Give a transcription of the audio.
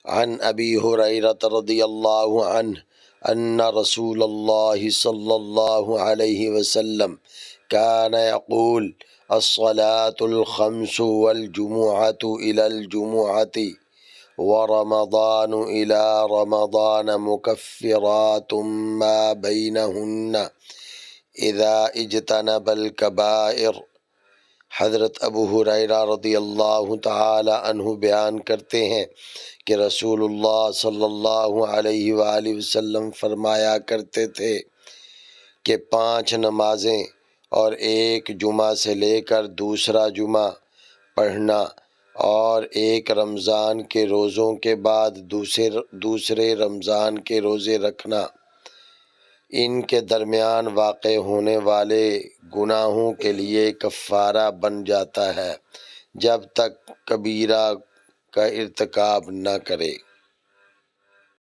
عن ابی ہریرہ رضی اللہ عنہ ان رسول اللہ صلی اللہ علیہ وسلم كان يقول الصلاة الخمس والجمعة إلى الجمعة ورمضان إلى رمضان مكفرات ما بينهن إذا اجتنب الكبائر۔ حضرت ابو ہریرہ رضی اللہ تعالی عنہ بیان کرتے ہیں کہ رسول اللہ صلی اللہ علیہ وآلہ وسلم فرمایا کرتے تھے کہ 5 نمازیں اور ایک جمعہ سے لے کر دوسرا جمعہ پڑھنا اور ایک رمضان کے روزوں کے بعد دوسرے رمضان کے روزے رکھنا ان کے درمیان واقع ہونے والے گناہوں کے لیے کفارہ بن جاتا ہے جب تک کبیرہ کا ارتکاب نہ کرے۔